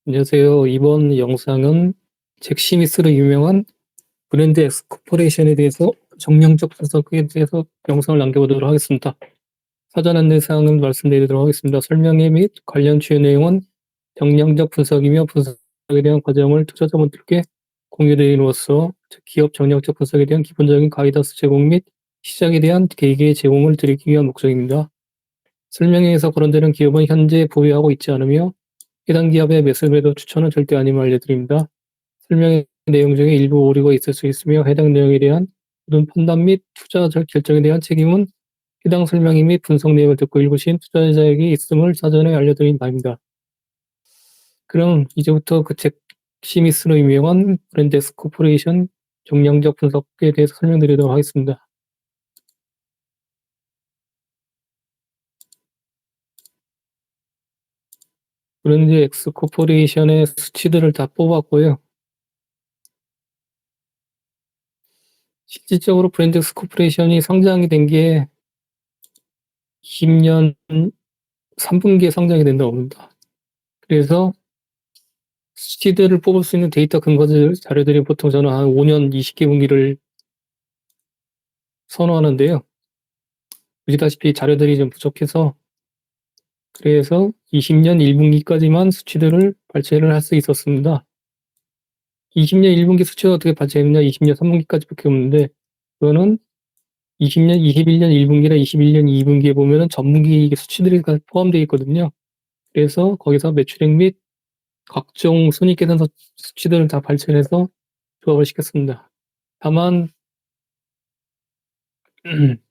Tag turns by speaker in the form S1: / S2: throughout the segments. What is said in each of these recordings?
S1: 안녕하세요. 이번 영상은 잭 시미스로 유명한 브랜드 엑스코퍼레이션에 대해서 정량적 분석에 대해서 영상을 남겨보도록 하겠습니다. 사전 안내사항은 말씀드리도록 하겠습니다. 설명회 및 관련 주요 내용은 정량적 분석이며 분석에 대한 과정을 투자자분들께 공유드림으로써 기업 정량적 분석에 대한 기본적인 가이던스 제공 및 시장에 대한 계획의 제공을 드리기 위한 목적입니다. 설명회에서 거론되는 기업은 현재 보유하고 있지 않으며 해당 기업의 매수 추천은 절대 아님을 알려드립니다. 설명의 내용 중에 일부 오류가 있을 수 있으며 해당 내용에 대한 모든 판단 및 투자 결정에 대한 책임은 해당 설명회 및 분석 내용을 듣고 읽으신 투자자에게 있음을 사전에 알려드린 바입니다. 그럼 이제부터 그 잭 시미스로 유명한 브랜데스 코퍼레이션 정량적 분석에 대해서 설명드리도록 하겠습니다. 브랜드 엑스 코퍼레이션의 수치들을 다 뽑았고요. 실질적으로 브랜드 엑스 코퍼레이션이 상장이 된 게 20년 3분기에 상장이 된다고 합니다. 그래서 수치들을 뽑을 수 있는 데이터 근거들 자료들이 보통 저는 한 5년 20개 분기를 선호하는데요. 보시다시피 자료들이 좀 부족해서 그래서 20년 1분기까지만 수치들을 발췌를 할 수 있었습니다. 20년 1분기 수치가 어떻게 발췌했느냐 20년 3분기까지밖에 없는데 그거는 20년 21년 1분기나 21년 2분기에 보면은 전분기 수치들이 포함되어 있거든요. 그래서 거기서 매출액 및 각종 손익계산 수치들을 다 발췌해서 조합을 시켰습니다. 다만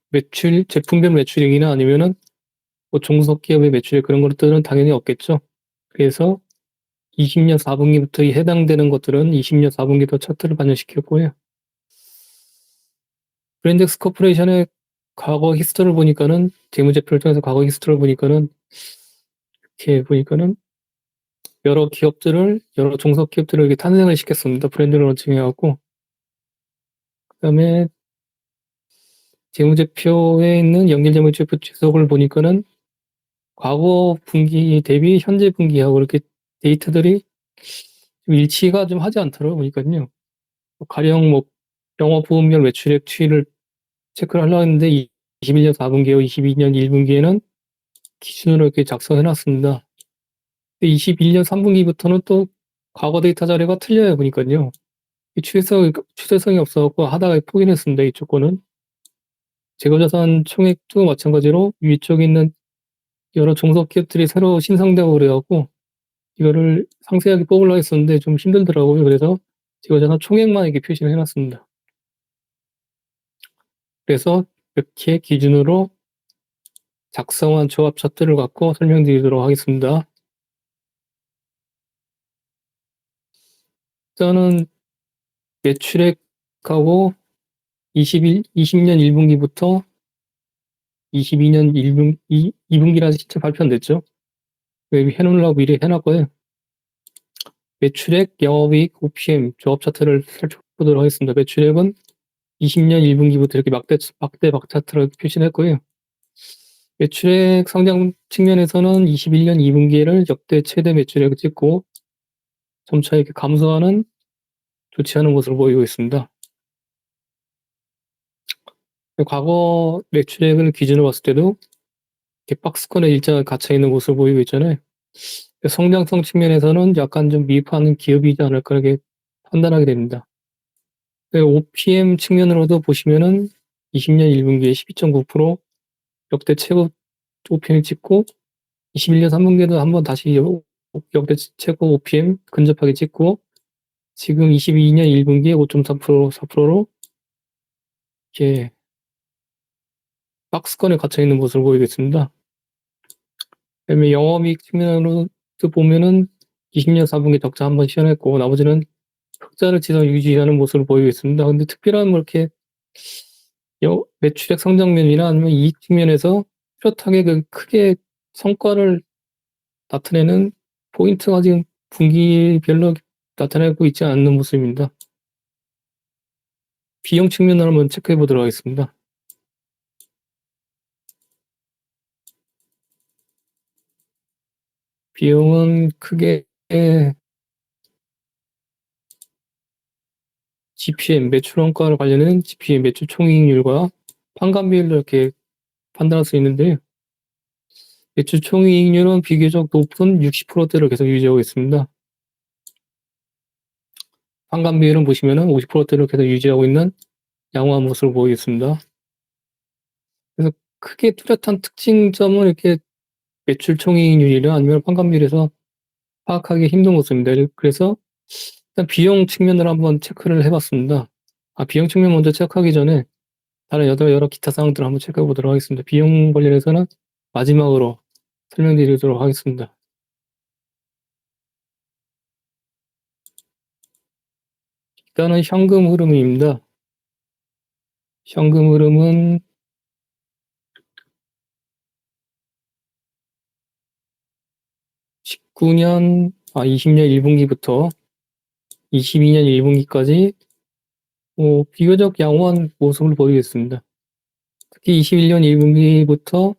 S1: 매출 제품별 매출액이나 아니면은 뭐 종속기업의 매출액 그런 것들은 당연히 없겠죠. 그래서 20년 4분기부터 해당되는 것들은 20년 4분기도 차트를 반영시켰고요. 브랜덱스 코퍼레이션의 과거 히스토리를 보니까는 재무제표를 통해서 과거 히스토리를 보니까는 이렇게 보니까는 여러 종속기업들을 이렇게 탄생을 시켰습니다. 브랜드를 런칭해갖고 그다음에 재무제표에 있는 연결 재무제표 지속을 보니까는 과거 분기 대비 현재 분기하고 이렇게 데이터들이 좀 일치가 좀 하지 않더라고요. 보니까요. 가령 뭐 영업부문별 매출액 추이를 체크를 하려고 했는데 21년 4분기와 22년 1분기에는 기준으로 이렇게 작성해 놨습니다. 21년 3분기부터는 또 과거 데이터 자료가 틀려요. 보니까요. 추세성이 없어갖고 하다가 포기를 했습니다. 이쪽 거는. 재고자산 총액도 마찬가지로 위쪽에 있는 여러 종속기업들이 새로 신상되고 그래갖고 이거를 상세하게 뽑으려고 했었는데 좀 힘들더라고요. 그래서 재고자산 총액만 이렇게 표시를 해놨습니다. 그래서 이렇게 기준으로 작성한 조합 차트를 갖고 설명드리도록 하겠습니다. 일단은 매출액하고 20년 1분기부터 22년 2분기라서 실제 발표 안 됐죠. 해놓으려고 미리 해놨고요. 매출액, 영업이익, OPM 조합 차트를 살펴보도록 하겠습니다. 매출액은 20년 1분기부터 이렇게 막대 박차트로 표시를 했고요. 매출액 상장 측면에서는 21년 2분기를 역대 최대 매출액을 찍고 점차 이렇게 감소하는 좋지 않은 모습을 보이고 있습니다. 과거 매출액을 기준으로 봤을 때도 이렇게 박스권에 일자가 갇혀 있는 모습을 보이고 있잖아요. 성장성 측면에서는 약간 좀 미흡한 기업이지 않을까 이렇게 판단하게 됩니다. OPM 측면으로도 보시면은 20년 1분기에 12.9% 역대 최고 OPM을 찍고 21년 3분기에도 한번 다시 역대 최고 OPM 근접하게 찍고 지금 22년 1분기에 5.4%로 이렇게 박스권에 갇혀 있는 모습을 보이겠습니다. 그다음에 영업이익 측면으로도 보면은 20년 4분기 적자 한번 시현했고 나머지는 흑자를 지속 유지하는 모습을 보이고 있습니다. 근데 특별한 뭐 이렇게 매출액 성장면이나 아니면 이익 측면에서 뚜렷하게 크게 성과를 나타내는 포인트가 지금 분기별로 나타내고 있지 않는 모습입니다. 비용 측면을 한번 체크해 보도록 하겠습니다. 비용은 크게 GPM, 매출원가를 관련된 GPM, 매출 총이익률과 판관비율을 이렇게 판단할 수 있는데요. 매출 총이익률은 비교적 높은 60%대를 계속 유지하고 있습니다. 판관비율은 보시면은 50%대를 계속 유지하고 있는 양호한 모습을 보이겠습니다. 그래서 크게 뚜렷한 특징점은 이렇게 매출 총이익률이나 아니면 판관비율에서 파악하기 힘든 모습입니다. 그래서 일단 비용 측면을 한번 체크를 해봤습니다. 비용 측면 먼저 체크하기 전에 다른 여러 기타 사항들을 한번 체크해 보도록 하겠습니다. 비용 관련해서는 마지막으로 설명드리도록 하겠습니다. 일단은 현금 흐름입니다. 현금 흐름은 20년 1분기부터 22년 1분기까지 비교적 양호한 모습을 보이겠습니다. 특히 21년 1분기부터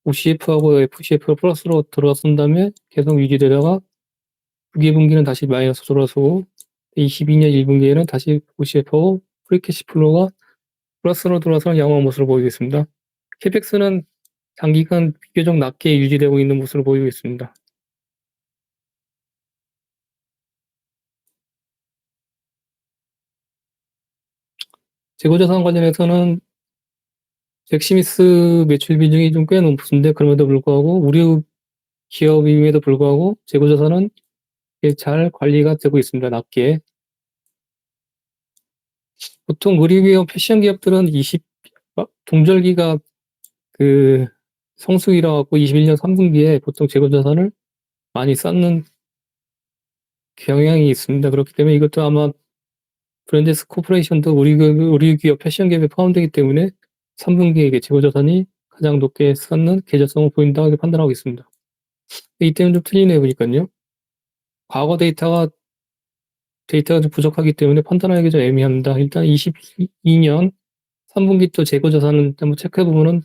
S1: OCF하고 FCF가 플러스로 들어선 다음에 계속 유지되다가 2분기는 다시 마이너스 돌아서고 22년 1분기에는 다시 OCF하고 프리캐시플로우가 플러스로 돌아서는 양호한 모습을 보이겠습니다. 캐펙스는 장기간 비교적 낮게 유지되고 있는 모습을 보이고 있습니다. 재고자산 관련해서는 잭스미스 매출 비중이 좀 꽤 높은데 그럼에도 불구하고 우리 기업임에도 불구하고 재고자산은 잘 관리가 되고 있습니다. 낮게. 보통 의류기업, 패션 기업들은 동절기가 성수기라 갖고 21년 3분기에 보통 재고자산을 많이 쌓는 경향이 있습니다. 그렇기 때문에 이것도 아마 브랜데스 코퍼레이션도 우리 기업 패션 기업에 포함되기 때문에 3분기에 재고자산이 가장 높게 쌓는 계절성을 보인다고 판단하고 있습니다. 이때는 좀 틀리네요, 보니까요. 과거 데이터가 좀 부족하기 때문에 판단하기 좀 애매합니다. 일단 22년 3분기 또 재고자산을 한번 체크해 보면은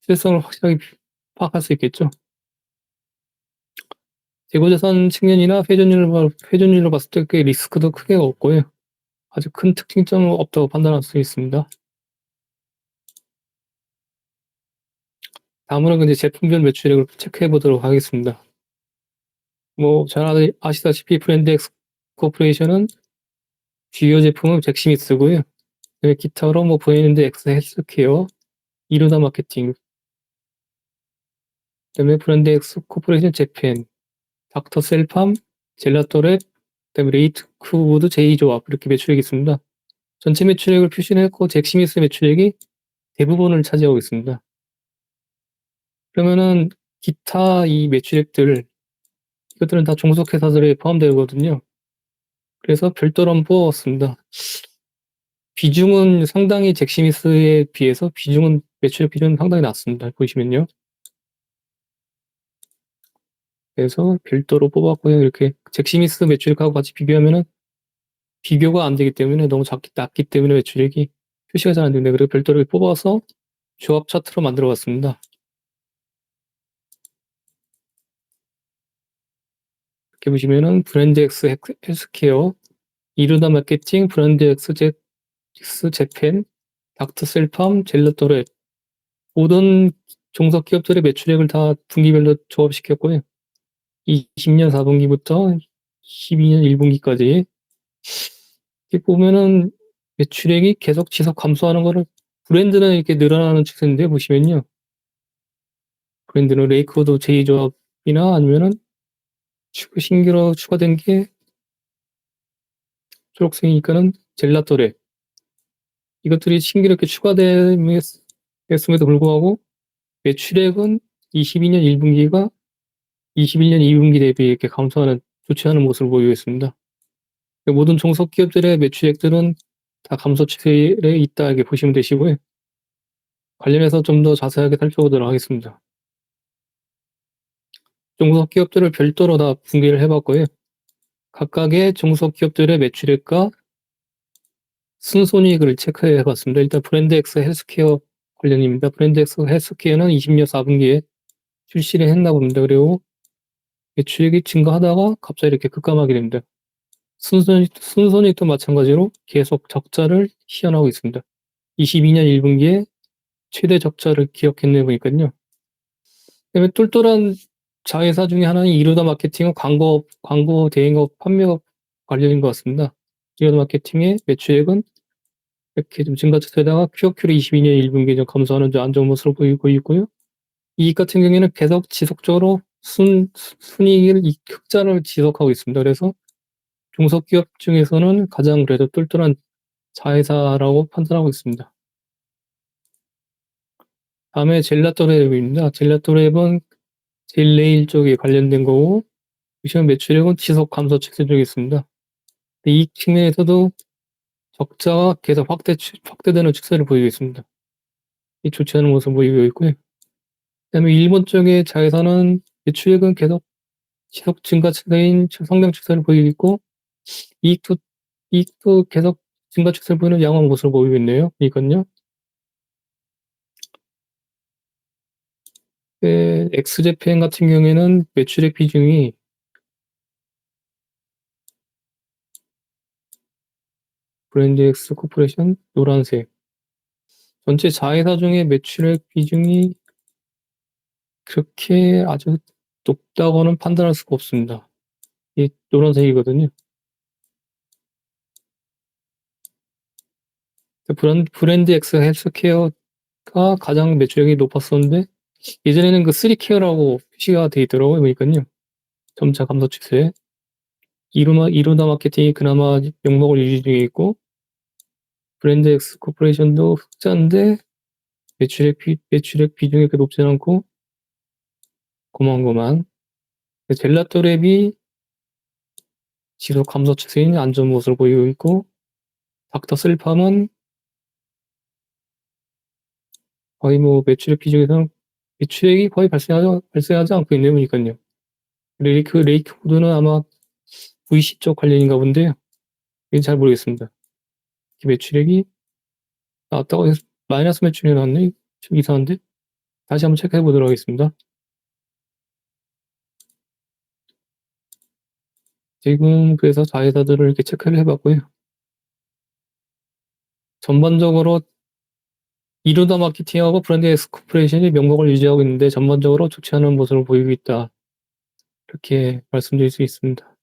S1: 실성을 확실하게 파악할 수 있겠죠. 재고자산 측면이나 회전율로 봤을 때 꽤 리스크도 크게 없고요. 아주 큰 특징점은 없다고 판단할 수 있습니다. 다음으로 이제 제품별 매출액을 체크해 보도록 하겠습니다. 잘 아시다시피 브랜드엑스 코퍼레이션은 주요 제품은 잭스미스고요. 기타로 브랜드 엑스 헬스케어, 이루다 마케팅, 그다음에 브랜드 엑스 코퍼레이션 재팬, 닥터 셀팜, 젤라또랩, 그다음에 레이트쿠드 제이조합 이렇게 매출액이 있습니다. 전체 매출액을 표시했고 잭스미스 매출액이 대부분을 차지하고 있습니다. 그러면은 기타 이 매출액들 이것들은 다 종속회사들에 포함되거든요. 그래서 별도로 한번 뽑아봤습니다. 비중은 상당히 잭스미스에 비해서 매출액 비중은 상당히 낮습니다. 보시면요. 그래서 별도로 뽑았고요. 이렇게 잭스미스 매출액하고 같이 비교하면은 비교가 안 되기 때문에 너무 낮기 때문에 매출액이 표시가 잘 안 되는데 그리고 별도로 뽑아서 조합 차트로 만들어 봤습니다. 이렇게 보시면은 브랜드 X 헬스케어, 이루다 마케팅, 브랜드 X 재팬, 닥터 셀팜, 젤라또랩 모든 종속 기업들의 매출액을 다 분기별로 조합시켰고요. 20년 4분기부터 12년 1분기까지 이렇게 보면은 매출액이 계속 지속 감소하는 거를 브랜드는 이렇게 늘어나는 추세인데 보시면요. 브랜드는 레이코드 제이조합이나 아니면은 신규로 추가된 게 초록색이니까는 젤라또랩 이것들이 신규로 이렇게 추가됐음에도 불구하고 매출액은 22년 1분기가 21년 2분기 대비 이렇게 감소하는 좋지 않은 모습을 보이고 있습니다. 모든 종속 기업들의 매출액들은 다 감소 추세에 있다 이렇게 보시면 되시고요. 관련해서 좀 더 자세하게 살펴보도록 하겠습니다. 종속 기업들을 별도로 다 분기를 해봤고요. 각각의 종속 기업들의 매출액과 순손익을 체크해 봤습니다. 일단 브랜드엑스 헬스케어 관련입니다. 브랜드엑스 헬스케어는 20년 4분기에 출시를 했나 봅니다. 그리고 매출액이 증가하다가 갑자기 이렇게 급감하게 됩니다. 순손익도 마찬가지로 계속 적자를 시현하고 있습니다. 22년 1분기에 최대 적자를 기록했네 보니까요. 그다음에 똘똘한 자회사 중에 하나는 이루다 마케팅은 광고 대행업 판매업 관련인 것 같습니다. 이루다 마케팅의 매출액은 이렇게 좀 증가 추세다가 QOQ로 22년 1분기에 좀 감소하는 좀 안 좋은 모습을 보이고 있고요. 이익 같은 경우에는 계속 지속적으로 순이익을 흑자를 지속하고 있습니다. 그래서 중소기업 중에서는 가장 그래도 똘똘한 자회사라고 판단하고 있습니다. 다음에 젤라또랩입니다. 젤라또랩은 젤네일 쪽에 관련된 거고, 보시면 매출액은 지속 감소 추세 중에 있습니다. 이익 측면에서도 적자가 계속 확대되는 추세를 보이고 있습니다. 이 좋지 않은 모습을 보이고 있고요. 그다음에 일본 쪽의 자회사는 매출액은 계속 지속 증가 추세인 성장 추세를 보이고 있고, 이익도 계속 증가 추세를 보이는 양호한 모습을 보이고 있네요. 이건요. 엑스제팬 같은 경우에는 매출액 비중이 브랜드 엑스 코퍼레이션 노란색. 전체 자회사 중에 매출액 비중이 그렇게 아주 높다고는 판단할 수가 없습니다. 이 노란색이거든요. 브랜드 엑스 헬스케어가 가장 매출액이 높았었는데, 예전에는 그 3케어라고 표시가 돼 있더라고요. 보니까요. 점차 감소 추세. 이루다 마케팅이 그나마 명목을 유지 중에 있고, 브랜드 엑스 코퍼레이션도 흑자인데 매출액 비중이 그렇게 높지 않고 고만고만. 젤라또랩이 지속 감소 추세인 안 좋은 모습을 보이고 있고, 닥터 슬팜은 거의 뭐 매출액 비중에서는 매출액이 거의 발생하지 않고 있네요. 보니까요. 레이크푸드는 아마 VC 쪽 관련인가 본데요. 이건 잘 모르겠습니다. 매출액이 나왔다고 해서 마이너스 매출이 나왔네. 좀 이상한데. 다시 한번 체크해 보도록 하겠습니다. 지금 그래서 자회사들을 이렇게 체크를 해봤고요. 전반적으로 이루다 마케팅하고 브랜드 엑스 코퍼레이션이 명목을 유지하고 있는데 전반적으로 좋지 않은 모습을 보이고 있다. 이렇게 말씀드릴 수 있습니다.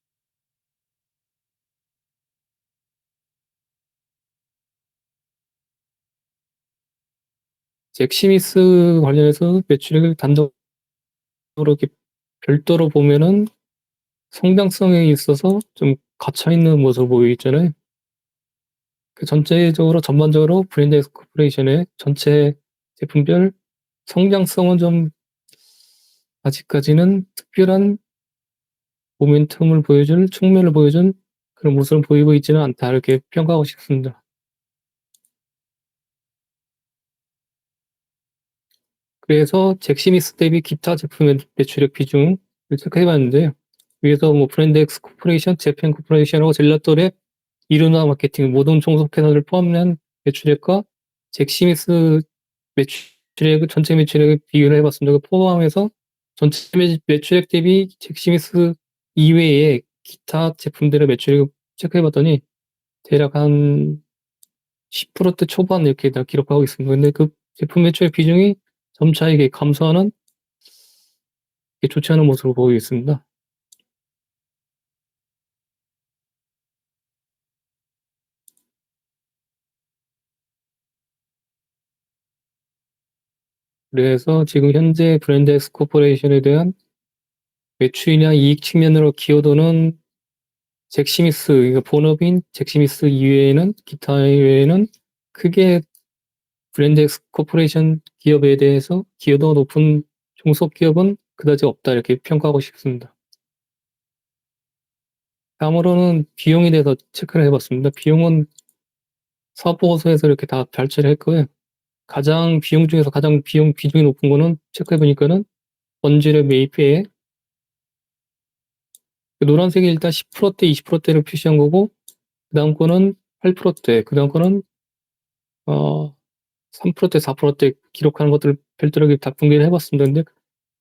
S1: 잭스미스 관련해서 매출액을 단독으로 이렇게 별도로 보면은 성장성에 있어서 좀 갇혀있는 모습을 보이고 있잖아요. 전체적으로 전반적으로 브랜드 엑스 코퍼레이션의 전체 제품별 성장성은 좀 아직까지는 특별한 모멘텀을 보여줄 측면을 보여준 그런 모습을 보이고 있지는 않다. 이렇게 평가하고 싶습니다. 그래서 잭스미스 대비 기타 제품의 매출액 비중을 체크해 봤는데요. 위에서 뭐 브랜드 엑스 코퍼레이션, 재팬 코퍼레이션하고 젤라또랩, 이루나 마케팅 모든 종속회사를 포함한 매출액과 잭스미스 매출액 전체 매출액을 비교를 해봤습니다. 포함해서 전체 매출액 대비 잭스미스 이외의 기타 제품들의 매출액을 체크해봤더니 대략 한 10%대 초반 이렇게 다 기록하고 있습니다. 근데 그 제품 매출액 비중이 점차 이게 감소하는 좋지 않은 모습을 보이고 있습니다. 그래서 지금 현재 브랜드 엑스 코퍼레이션에 대한 매출이나 이익 측면으로 기여도는 잭스미스, 그러니까 본업인 잭스미스 이외에는 기타 이외에는 크게 브랜드 엑스 코퍼레이션 기업에 대해서 기여도가 높은 중소기업은 그다지 없다 이렇게 평가하고 싶습니다. 다음으로는 비용에 대해서 체크를 해봤습니다. 비용은 사업보고서에서 이렇게 다 발췌를 했고요. 비용 중에서 가장 비용 비중이 높은 거는 체크해보니까는 원재료 매입에 노란색이 일단 10%대, 20%대를 표시한 거고, 그 다음 거는 8%대, 그 다음 거는 3%대, 4%대 기록하는 것들을 별도로 다 분개를 해봤습니다. 근데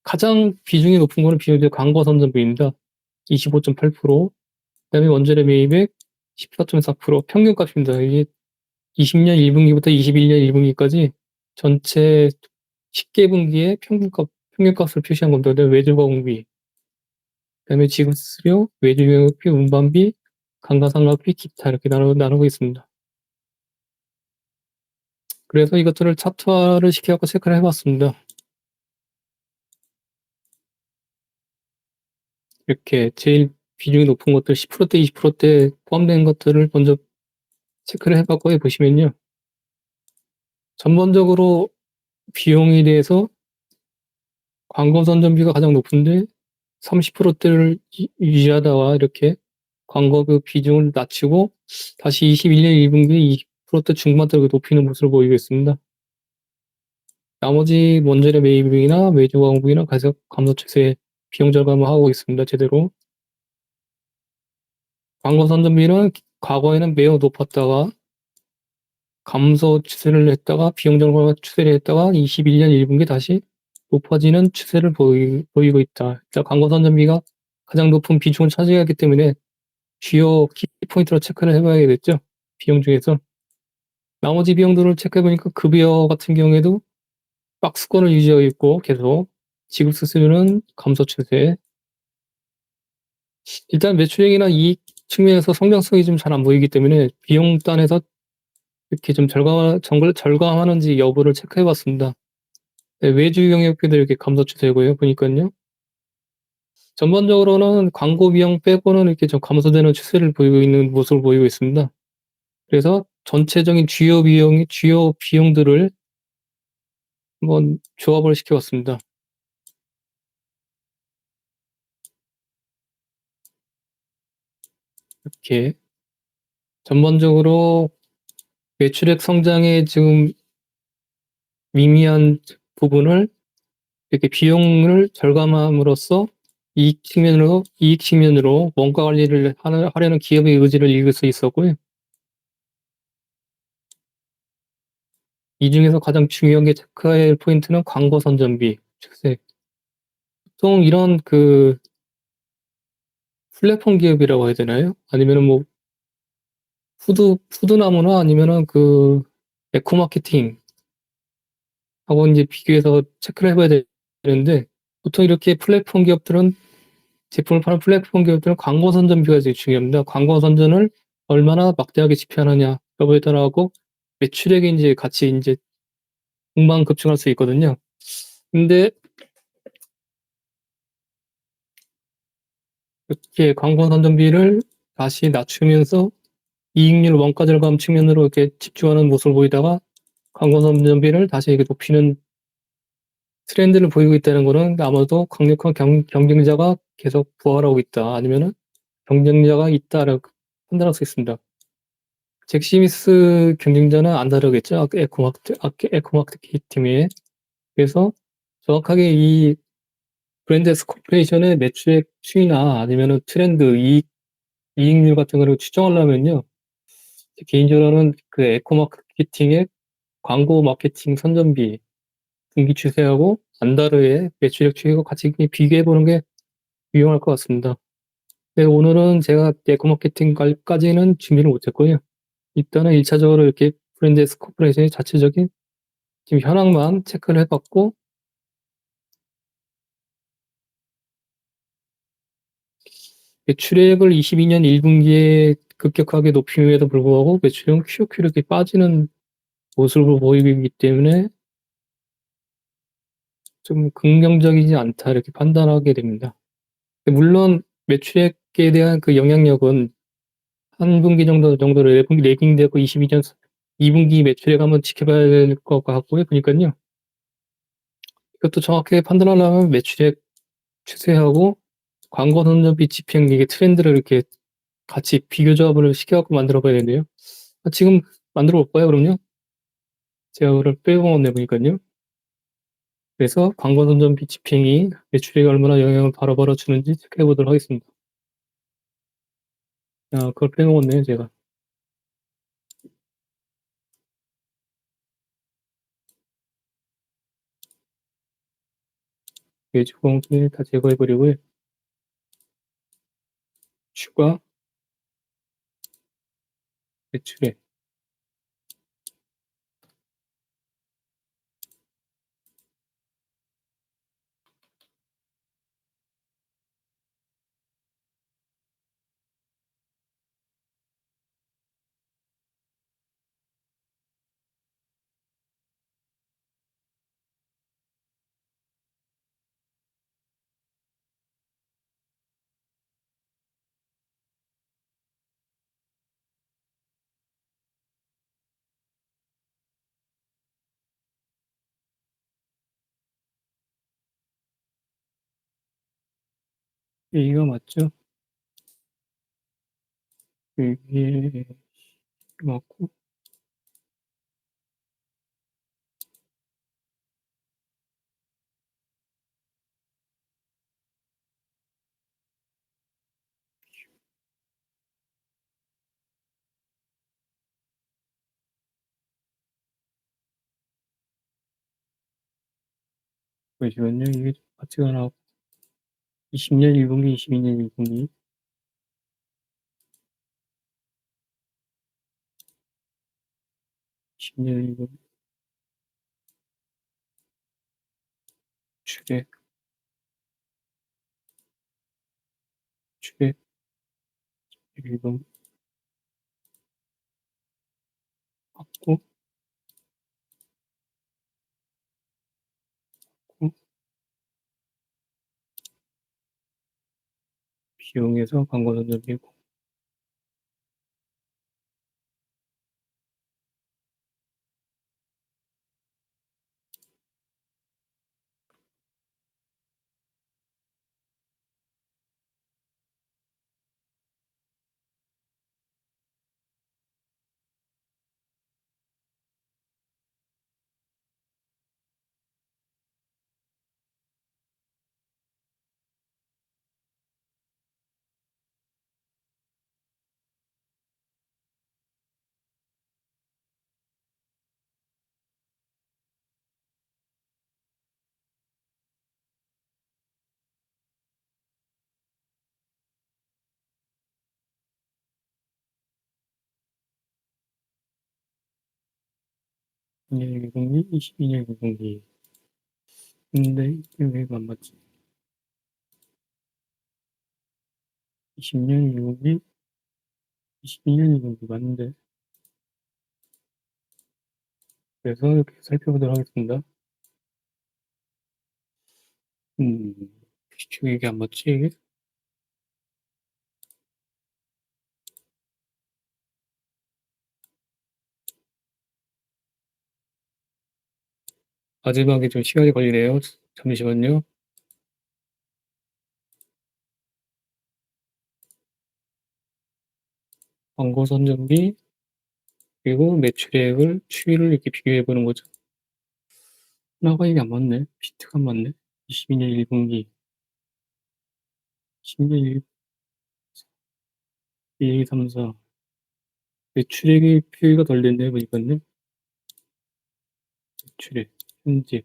S1: 가장 비중이 높은 거는 광고 선전비입니다. 25.8%. 그다음에 원자재 매입액 14.4% 평균값입니다. 이게 20년 1분기부터 21년 1분기까지 전체 10개 분기의 평균값을 표시한 겁니다. 외주 가공비, 그다음에 지급 수수료, 외주 용역비, 운반비, 감가상각비, 기타 이렇게 나누고 있습니다. 그래서 이것들을 차트화를 시켜서 체크를 해봤습니다. 이렇게 제일 비중이 높은 것들 10%대, 20%대 포함된 것들을 먼저 체크를 해봤고 보시면요. 전반적으로 비용에 대해서 광고 선전비가 가장 높은데 30%대를 유지하다가 이렇게 광고 그 비중을 낮추고 다시 21년 1분기 20%대 중반대로 높이는 모습을 보이고 있습니다. 나머지 원자재 매입이나 외주 광고비나 가격 감소 추세 비용 절감을 하고 있습니다. 제대로. 광고 선전비는 과거에는 매우 높았다가 감소 추세를 했다가 비용 절감 추세를 했다가 21년 1분기 다시 높아지는 추세를 보이고 있다. 광고 선전비가 가장 높은 비중을 차지하기 때문에 주요 키포인트로 체크를 해봐야겠죠. 비용 중에서. 나머지 비용들을 체크해보니까 급여 같은 경우에도 박스권을 유지하고 있고 계속 지급 수수료는 감소 추세. 일단 매출액이나 이익 측면에서 성장성이 좀 잘 안 보이기 때문에 비용 단에서 이렇게 좀 절감하는지 여부를 체크해봤습니다. 네, 외주 영역비도 이렇게 감소 추세고요. 보니까요. 전반적으로는 광고 비용 빼고는 이렇게 좀 감소되는 추세를 보이고 있는 모습을 보이고 있습니다. 그래서 전체적인 주요 비용들을 한번 조합을 시켜봤습니다. 이렇게 전반적으로 매출액 성장에 지금 미미한 부분을 이렇게 비용을 절감함으로써 이익 측면으로 원가 관리를 하려는 기업의 의지를 읽을 수 있었고요. 이 중에서 가장 중요한 게 체크해야 할 포인트는 광고 선전비 추세. 보통 이런 그 플랫폼 기업이라고 해야 되나요? 아니면은 뭐 푸드나무나 아니면은 그 에코 마케팅 하고 이제 비교해서 체크를 해봐야 되는데 보통 이렇게 플랫폼 기업들은 제품을 파는 플랫폼 기업들은 광고 선전비가 되게 중요합니다. 광고 선전을 얼마나 막대하게 집행하느냐 여부에 따라서 매출액이 이제 같이 이제 동반급증할 수 있거든요. 근데 이렇게 광고 선전비를 다시 낮추면서 이익률 원가 절감 측면으로 이렇게 집중하는 모습을 보이다가 광고 선전비를 다시 이렇게 높이는 트렌드를 보이고 있다는 것은 아마도 강력한 경쟁자가 계속 부활하고 있다. 아니면은 경쟁자가 있다라고 판단할 수 있습니다. 잭스미스 경쟁자는 안 다르겠죠. 에코마트 팀에. 그래서 정확하게 이 브랜드 코퍼레이션의 매출액 추이나 아니면은 트렌드, 이익률 같은 거를 추정하려면요. 개인적으로는 그 에코마케팅의 광고 마케팅 선전비, 분기 추세하고 안다르의 매출액 추이하고 같이 비교해 보는 게 유용할 것 같습니다. 네, 오늘은 제가 에코마케팅까지는 준비를 못했고요. 일단은 1차적으로 이렇게 브랜드 코퍼레이션의 자체적인 지금 현황만 체크를 해봤고, 매출액을 22년 1분기에 급격하게 높임에도 불구하고 매출액은 QOQ 이렇게 빠지는 모습을 보이기 때문에 좀 긍정적이지 않다 이렇게 판단하게 됩니다. 물론 매출액에 대한 그 영향력은 한 분기 정도로 레깅되고 22년 2분기 매출액 한번 지켜봐야 될 것 같고요. 보니까요. 이것도 정확하게 판단하려면 매출액 추세하고 광고 선전비 집행 이게 트렌드를 이렇게 같이 비교 조합을 시켜갖고 만들어 봐야 되는데요. 지금 만들어 볼까요, 그럼요? 제가 그걸 빼먹었네 보니까요. 그래서 광고 선전비 집행이 매출액에 얼마나 영향을 바로바로 주는지 체크해 보도록 하겠습니다. 아, 그걸 빼먹었네요, 제가. 외주 공비 다 제거해 버리고요. 추가 매출액. 이거 맞죠? 이게 맞고, 잠시만요. 이게 같지가 않아. 20년 1분기, 22년 1분기. 20년 1분기. 추계, 추계, 1분 받고, 비용에서 광고 선정비고, 년 1분기, 22년 1분기. 근데 이게 왜 안 맞지? 20년 1분기, 22년 1분기 맞는데. 그래서 이렇게 살펴보도록 하겠습니다. 음, 이게 안 맞지, 이게? 마지막에 좀 시간이 걸리네요. 잠시만요. 광고 선정비, 그리고 매출액을 추이를 이렇게 비교해 보는 거죠. 하나가 이게 안 맞네. 비트가 안 맞네. 22년 1분기, 10년 1, 2, 3, 4. 매출액이 표기가 덜 됐네요, 보니까요. 매출액, 현재.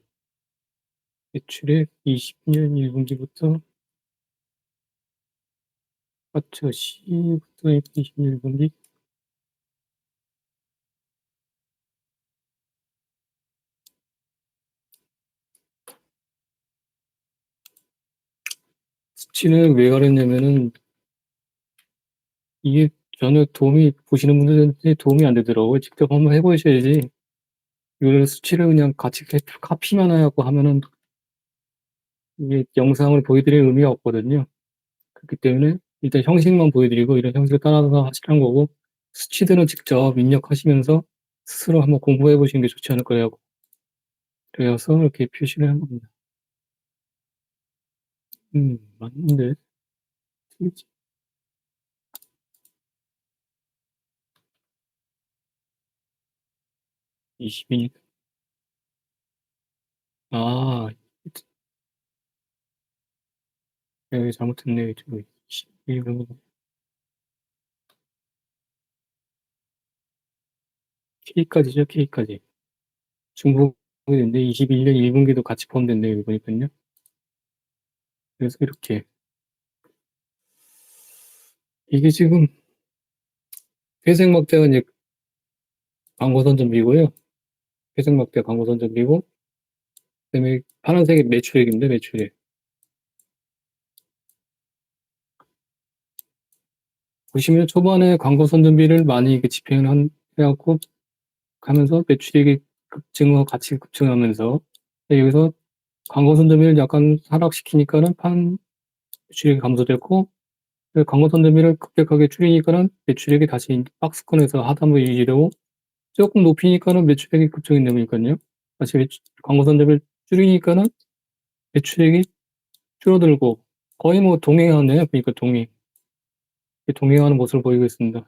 S1: 매출액 20년 1분기부터, 맞죠? C부터 20년 1분기. 수치는 왜 가렸냐면은, 이게 전혀 도움이, 보시는 분들한테 도움이 안 되더라고요. 직접 한번 해보셔야지. 이거를 수치를 그냥 같이 카피만 하고 하면은 이게 영상을 보여드릴 의미가 없거든요. 그렇기 때문에 일단 형식만 보여드리고 이런 형식을 따라서 하시는 거고, 수치들은 직접 입력하시면서 스스로 한번 공부해 보시는 게 좋지 않을 거예요. 그래서 이렇게 표시를 한 겁니다. 맞는데. 틀리지. 22년. 아, 여기 잘못했네. 저기 21분. K까지죠, K까지. 중복이 됐는데 21년 1분기도 같이 포함됐네요, 여기 보니까요. 그래서 이렇게. 이게 지금 회색 막대가 이제 광고선 준비고요. 회색 막대 광고선 준비고, 그다음에 파란색이 매출액인데 매출액. 보시면 초반에 광고선 준비를 많이 이렇게 집행을 해갖고 가면서 매출액이 같이 급증하면서 여기서 광고선 준비를 약간 하락시키니까는 매출액이 감소됐고 광고선 준비를 급격하게 줄이니까는 매출액이 다시 박스권에서 하단부 유지되고 조금 높이니까는 매출액이 급증이 되니까요. 다시 광고선 준비를 줄이니까는 매출액이 줄어들고 거의 뭐 동행하네요. 그러니까 동행하는 모습을 보이고 있습니다.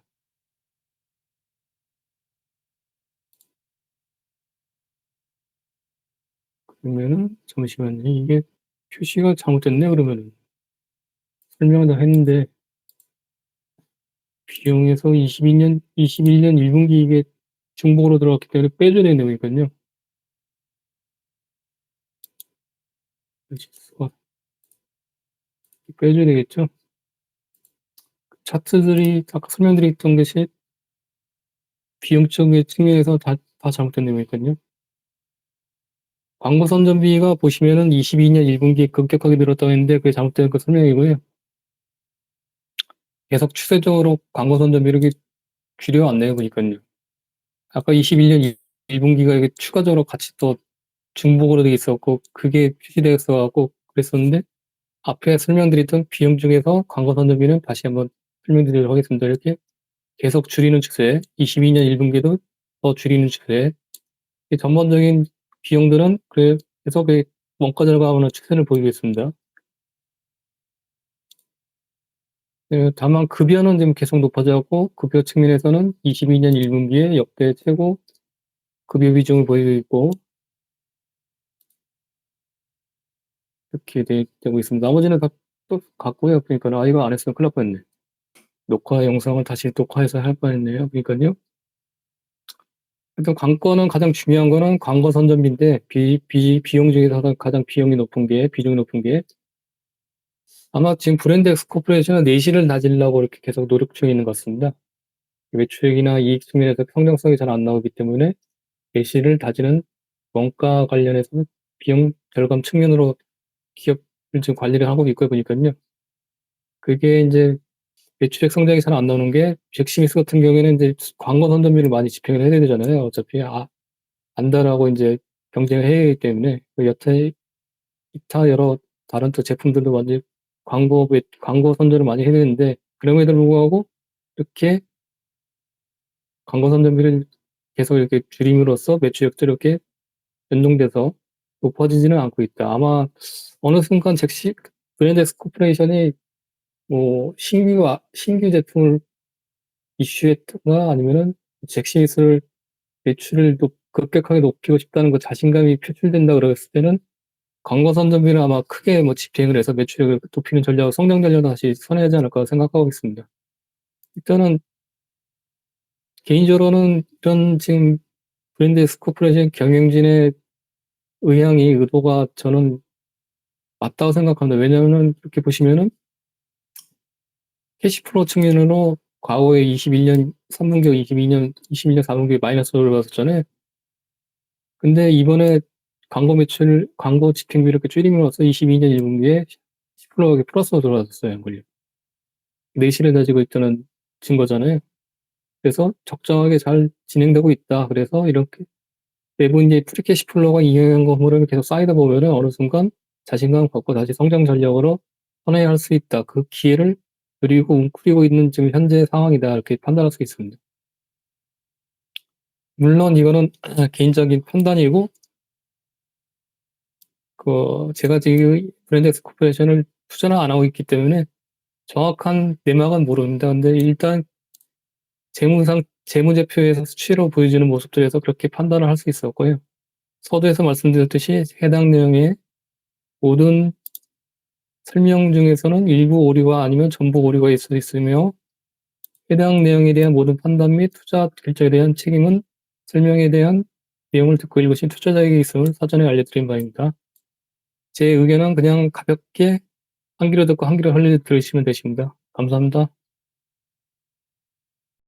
S1: 그러면은 잠시만요. 이게 표시가 잘못됐네 그러면은 설명을 다 했는데 비용에서 21년 1분기 이게 중복으로 들어갔기 때문에 빼줘야 되는 거니까요. 빼줘야 되겠죠. 차트들이 아까 설명드렸던 것이 비용적인 측면에서 다 잘못된 내용이니까요. 광고 선전비가 보시면은 22년 1분기에 급격하게 늘었다고 했는데 그게 잘못된 그 설명이고요. 계속 추세적으로 광고 선전비를 줄여왔네요. 보니까요. 아까 21년 1분기가 이게 추가적으로 같이 또 중복으로 돼 있었고 그게 표시되어 있어갖고 그랬었는데 앞에 설명드렸던 비용 중에서 광고 선전비는 다시 한번 설명드리도록 하겠습니다. 이렇게 계속 줄이는 추세, 22년 1분기도 더 줄이는 추세. 전반적인 비용들은 계속 원가 절감하는 추세를 보이고 있습니다. 다만 급여는 지금 계속 높아져갖고 급여 측면에서는 22년 1분기에 역대 최고 급여 비중을 보이고 있고 이렇게 되고 있습니다. 나머지는 다 또 같고요. 그러니까 이거 안 했으면 큰일 날 뻔했네. 녹화 영상을 다시 녹화해서 할 뻔했네요. 그러니까요. 일단 관건은 가장 중요한 거는 광고 선전비인데 비용 중에서 가장 비용이 높은 게 비중이 높은 게 아마 지금 브랜드 엑스코퍼레이션은 내실을 다지려고 이렇게 계속 노력 중에 있는 것 같습니다. 매출액이나 이익 측면에서 평정성이 잘 안 나오기 때문에 내실을 다지는 원가 관련해서 비용 절감 측면으로 기업을 지금 관리를 하고 있고 보니까요. 그게 이제 매출액 성장이 잘 안 나오는 게 잭스미스 같은 경우에는 이제 광고 선전비를 많이 집행을 해야 되잖아요. 어차피 안다라고 이제 경쟁을 해야 하기 때문에 여태 기타 여러 다른 또 제품들도 완전 광고 선전을 많이 해야 되는데 그럼에도 불구하고 이렇게 광고 선전비를 계속 이렇게 줄임으로써 매출액도 이렇게 연동돼서 높아지지는 않고 있다. 아마 어느 순간 브랜드 코퍼레이션이 뭐 신규 제품을 이슈했거나 아니면은 잭스미스를 매출을 급격하게 높이고 싶다는 그 자신감이 표출된다 그랬을 때는 광고 선전비는 아마 크게 뭐 집행을 해서 매출을 높이는 성장 전략을 다시 선회하지 않을까 생각하고 있습니다. 일단은 개인적으로는 이런 지금 브랜드 스코퍼레이션 경영진의 의도가 저는 맞다고 생각합니다. 왜냐하면 이렇게 보시면은 캐시플로우 측면으로 과거에 21년 3분기, 21년 4분기 마이너스로 들어갔었잖아요. 근데 이번에 광고 집행비 이렇게 줄임으로써 22년 1분기에 10%가 플러스로 들어갔어요. 내실을 가지고 있다는 증거잖아요. 그래서 적정하게 잘 진행되고 있다. 그래서 이렇게 내부 이제 프리캐시 플로우가 이용한 흐름이 계속 쌓이다 보면은 어느 순간 자신감 갖고 다시 성장 전략으로 선회할 수 있다. 그 기회를 누리고 웅크리고 있는 지금 현재 상황이다. 이렇게 판단할 수 있습니다. 물론 이거는 개인적인 판단이고, 제가 지금 브랜드 엑스 코퍼레이션을 투자를 안 하고 있기 때문에 정확한 내막은 모릅니다. 근데 일단 재무제표에서 수치로 보여주는 모습들에서 그렇게 판단을 할 수 있었고요. 서두에서 말씀드렸듯이 해당 내용의 모든 설명 중에서는 일부 오류가 아니면 전부 오류가 있을 수 있으며 해당 내용에 대한 모든 판단 및 투자 결정에 대한 책임은 설명에 대한 내용을 듣고 읽으신 투자자에게 있음을 사전에 알려드린 바입니다. 제 의견은 그냥 가볍게 한 귀로 듣고 한 귀로 흘려 들으시면 되십니다. 감사합니다.